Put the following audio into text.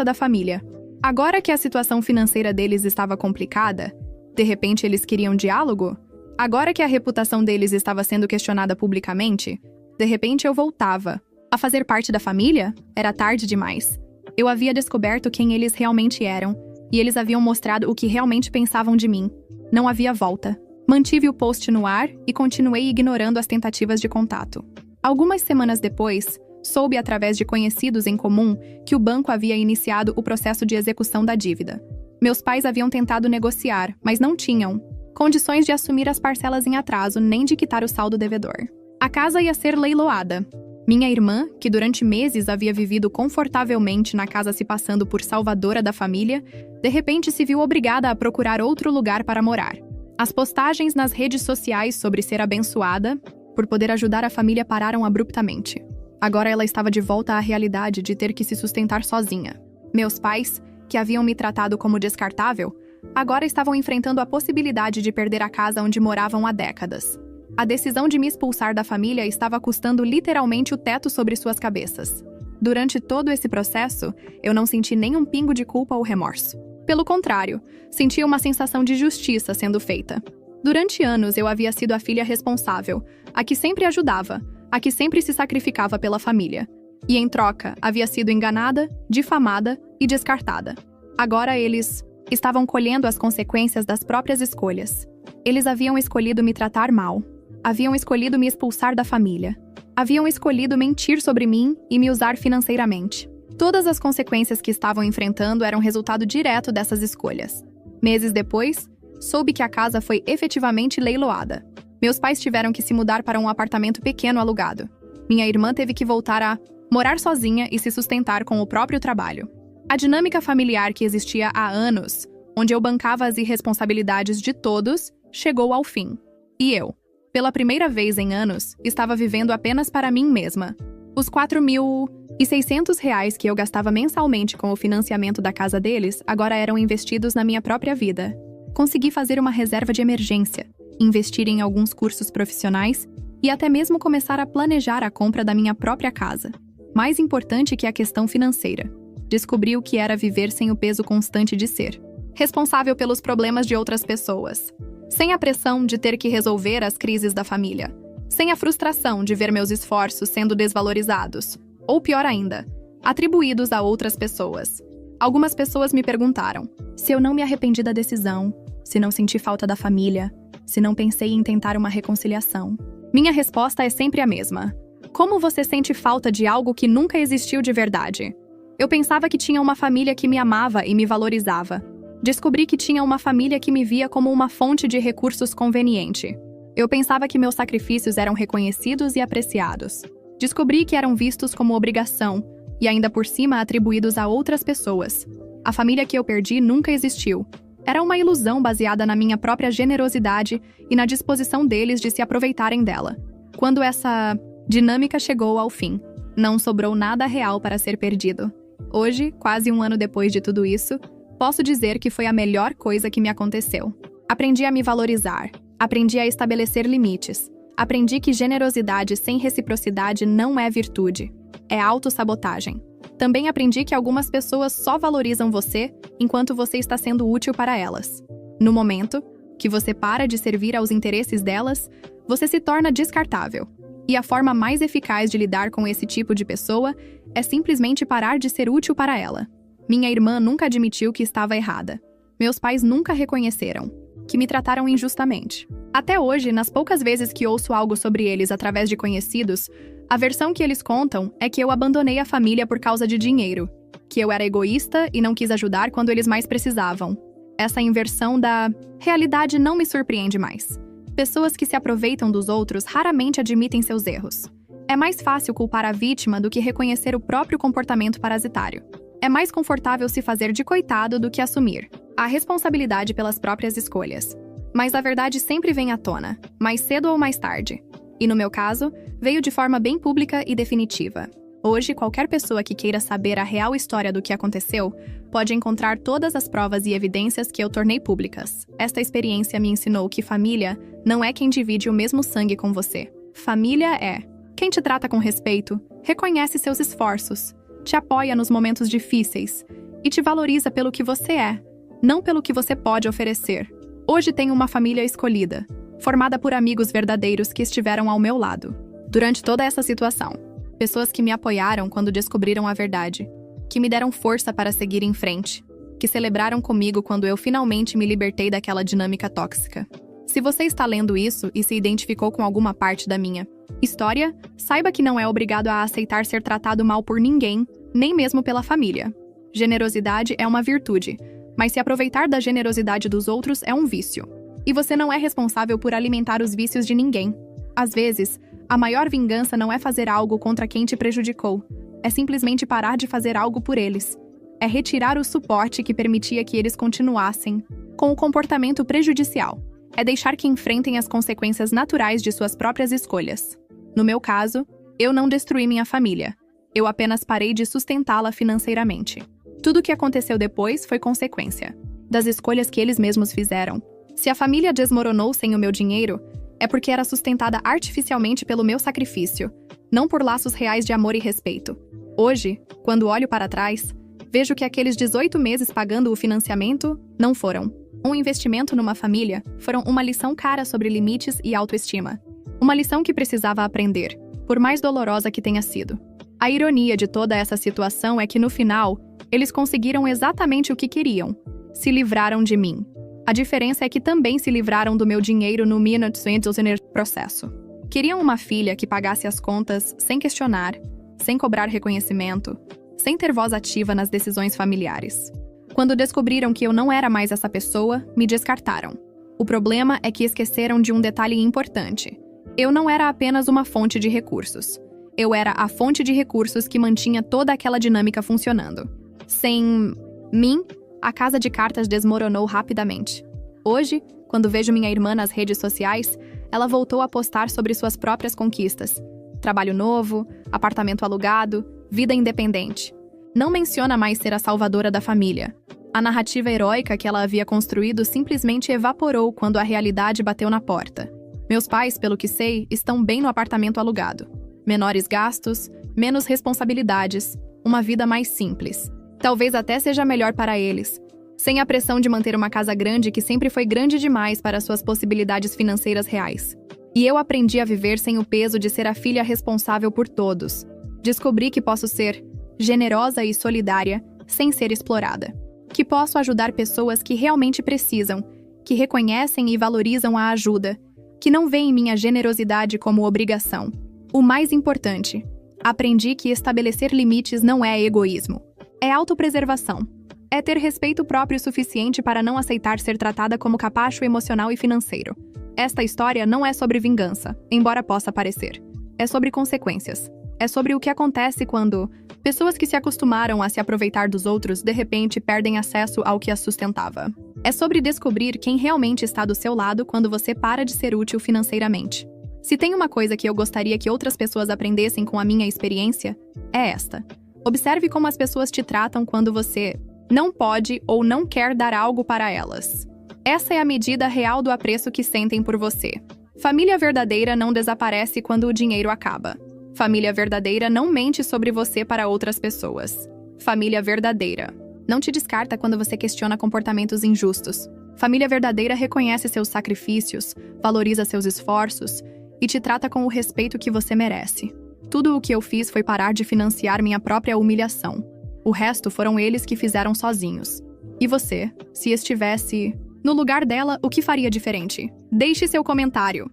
da família. Agora que a situação financeira deles estava complicada, de repente eles queriam diálogo? Agora que a reputação deles estava sendo questionada publicamente, de repente eu voltava a fazer parte da família? Era tarde demais. Eu havia descoberto quem eles realmente eram, e eles haviam mostrado o que realmente pensavam de mim. Não havia volta. Mantive o post no ar e continuei ignorando as tentativas de contato. Algumas semanas depois, soube através de conhecidos em comum que o banco havia iniciado o processo de execução da dívida. Meus pais haviam tentado negociar, mas não tinham condições de assumir as parcelas em atraso nem de quitar o saldo devedor. A casa ia ser leiloada. Minha irmã, que durante meses havia vivido confortavelmente na casa se passando por salvadora da família, de repente se viu obrigada a procurar outro lugar para morar. As postagens nas redes sociais sobre ser abençoada por poder ajudar a família pararam abruptamente. Agora ela estava de volta à realidade de ter que se sustentar sozinha. Meus pais, que haviam me tratado como descartável, agora estavam enfrentando a possibilidade de perder a casa onde moravam há décadas. A decisão de me expulsar da família estava custando literalmente o teto sobre suas cabeças. Durante todo esse processo, eu não senti nenhum pingo de culpa ou remorso. Pelo contrário, sentia uma sensação de justiça sendo feita. Durante anos, eu havia sido a filha responsável, a que sempre ajudava, a que sempre se sacrificava pela família. E, em troca, havia sido enganada, difamada e descartada. Agora eles estavam colhendo as consequências das próprias escolhas. Eles haviam escolhido me tratar mal. Haviam escolhido me expulsar da família. Haviam escolhido mentir sobre mim e me usar financeiramente. Todas as consequências que estavam enfrentando eram resultado direto dessas escolhas. Meses depois, soube que a casa foi efetivamente leiloada. Meus pais tiveram que se mudar para um apartamento pequeno alugado. Minha irmã teve que voltar a morar sozinha e se sustentar com o próprio trabalho. A dinâmica familiar que existia há anos, onde eu bancava as irresponsabilidades de todos, chegou ao fim. E eu, pela primeira vez em anos, estava vivendo apenas para mim mesma. Os R$4.600 que eu gastava mensalmente com o financiamento da casa deles agora eram investidos na minha própria vida. Consegui fazer uma reserva de emergência, investir em alguns cursos profissionais e até mesmo começar a planejar a compra da minha própria casa. Mais importante que a questão financeira, descobri o que era viver sem o peso constante de ser responsável pelos problemas de outras pessoas, sem a pressão de ter que resolver as crises da família, sem a frustração de ver meus esforços sendo desvalorizados, ou pior ainda, atribuídos a outras pessoas. Algumas pessoas me perguntaram se eu não me arrependi da decisão, se não senti falta da família, se não pensei em tentar uma reconciliação. Minha resposta é sempre a mesma. Como você sente falta de algo que nunca existiu de verdade? Eu pensava que tinha uma família que me amava e me valorizava. Descobri que tinha uma família que me via como uma fonte de recursos conveniente. Eu pensava que meus sacrifícios eram reconhecidos e apreciados. Descobri que eram vistos como obrigação e ainda por cima atribuídos a outras pessoas. A família que eu perdi nunca existiu. Era uma ilusão baseada na minha própria generosidade e na disposição deles de se aproveitarem dela. Quando essa dinâmica chegou ao fim, não sobrou nada real para ser perdido. Hoje, quase um ano depois de tudo isso, posso dizer que foi a melhor coisa que me aconteceu. Aprendi a me valorizar, aprendi a estabelecer limites, aprendi que generosidade sem reciprocidade não é virtude, é autossabotagem. Também aprendi que algumas pessoas só valorizam você enquanto você está sendo útil para elas. No momento que você para de servir aos interesses delas, você se torna descartável. E a forma mais eficaz de lidar com esse tipo de pessoa é simplesmente parar de ser útil para ela. Minha irmã nunca admitiu que estava errada. Meus pais nunca reconheceram que me trataram injustamente. Até hoje, nas poucas vezes que ouço algo sobre eles através de conhecidos, a versão que eles contam é que eu abandonei a família por causa de dinheiro, que eu era egoísta e não quis ajudar quando eles mais precisavam. Essa inversão da realidade não me surpreende mais. Pessoas que se aproveitam dos outros raramente admitem seus erros. É mais fácil culpar a vítima do que reconhecer o próprio comportamento parasitário. É mais confortável se fazer de coitado do que assumir a responsabilidade pelas próprias escolhas. Mas a verdade sempre vem à tona, mais cedo ou mais tarde. E no meu caso, veio de forma bem pública e definitiva. Hoje, qualquer pessoa que queira saber a real história do que aconteceu pode encontrar todas as provas e evidências que eu tornei públicas. Esta experiência me ensinou que família não é quem divide o mesmo sangue com você. Família é quem te trata com respeito, reconhece seus esforços, te apoia nos momentos difíceis e te valoriza pelo que você é, não pelo que você pode oferecer. Hoje tenho uma família escolhida, formada por amigos verdadeiros que estiveram ao meu lado durante toda essa situação. Pessoas que me apoiaram quando descobriram a verdade, que me deram força para seguir em frente, que celebraram comigo quando eu finalmente me libertei daquela dinâmica tóxica. Se você está lendo isso e se identificou com alguma parte da minha história, saiba que não é obrigado a aceitar ser tratado mal por ninguém, nem mesmo pela família. Generosidade é uma virtude, mas se aproveitar da generosidade dos outros é um vício. E você não é responsável por alimentar os vícios de ninguém. Às vezes, a maior vingança não é fazer algo contra quem te prejudicou, é simplesmente parar de fazer algo por eles. É retirar o suporte que permitia que eles continuassem com o comportamento prejudicial. É deixar que enfrentem as consequências naturais de suas próprias escolhas. No meu caso, eu não destruí minha família. Eu apenas parei de sustentá-la financeiramente. Tudo o que aconteceu depois foi consequência das escolhas que eles mesmos fizeram. Se a família desmoronou sem o meu dinheiro, é porque era sustentada artificialmente pelo meu sacrifício, não por laços reais de amor e respeito. Hoje, quando olho para trás, vejo que aqueles 18 meses pagando o financiamento não foram um investimento numa família, foram uma lição cara sobre limites e autoestima. Uma lição que precisava aprender, por mais dolorosa que tenha sido. A ironia de toda essa situação é que, no final, eles conseguiram exatamente o que queriam. Se livraram de mim. A diferença é que também se livraram do meu dinheiro no processo. Queriam uma filha que pagasse as contas sem questionar, sem cobrar reconhecimento, sem ter voz ativa nas decisões familiares. Quando descobriram que eu não era mais essa pessoa, me descartaram. O problema é que esqueceram de um detalhe importante. Eu não era apenas uma fonte de recursos. Eu era a fonte de recursos que mantinha toda aquela dinâmica funcionando. Sem mim, a casa de cartas desmoronou rapidamente. Hoje, quando vejo minha irmã nas redes sociais, ela voltou a postar sobre suas próprias conquistas. Trabalho novo, apartamento alugado, vida independente. Não menciona mais ser a salvadora da família. A narrativa heróica que ela havia construído simplesmente evaporou quando a realidade bateu na porta. Meus pais, pelo que sei, estão bem no apartamento alugado. Menores gastos, menos responsabilidades, uma vida mais simples. Talvez até seja melhor para eles, sem a pressão de manter uma casa grande que sempre foi grande demais para suas possibilidades financeiras reais. E eu aprendi a viver sem o peso de ser a filha responsável por todos. Descobri que posso ser generosa e solidária sem ser explorada. Que posso ajudar pessoas que realmente precisam, que reconhecem e valorizam a ajuda, que não veem minha generosidade como obrigação. O mais importante, aprendi que estabelecer limites não é egoísmo. É autopreservação. É ter respeito próprio suficiente para não aceitar ser tratada como capacho emocional e financeiro. Esta história não é sobre vingança, embora possa parecer. É sobre consequências. É sobre o que acontece quando pessoas que se acostumaram a se aproveitar dos outros de repente perdem acesso ao que as sustentava. É sobre descobrir quem realmente está do seu lado quando você para de ser útil financeiramente. Se tem uma coisa que eu gostaria que outras pessoas aprendessem com a minha experiência, é esta. Observe como as pessoas te tratam quando você não pode ou não quer dar algo para elas. Essa é a medida real do apreço que sentem por você. Família verdadeira não desaparece quando o dinheiro acaba. Família verdadeira não mente sobre você para outras pessoas. Família verdadeira não te descarta quando você questiona comportamentos injustos. Família verdadeira reconhece seus sacrifícios, valoriza seus esforços e te trata com o respeito que você merece. Tudo o que eu fiz foi parar de financiar minha própria humilhação. O resto foram eles que fizeram sozinhos. E você, se estivesse no lugar dela, o que faria diferente? Deixe seu comentário.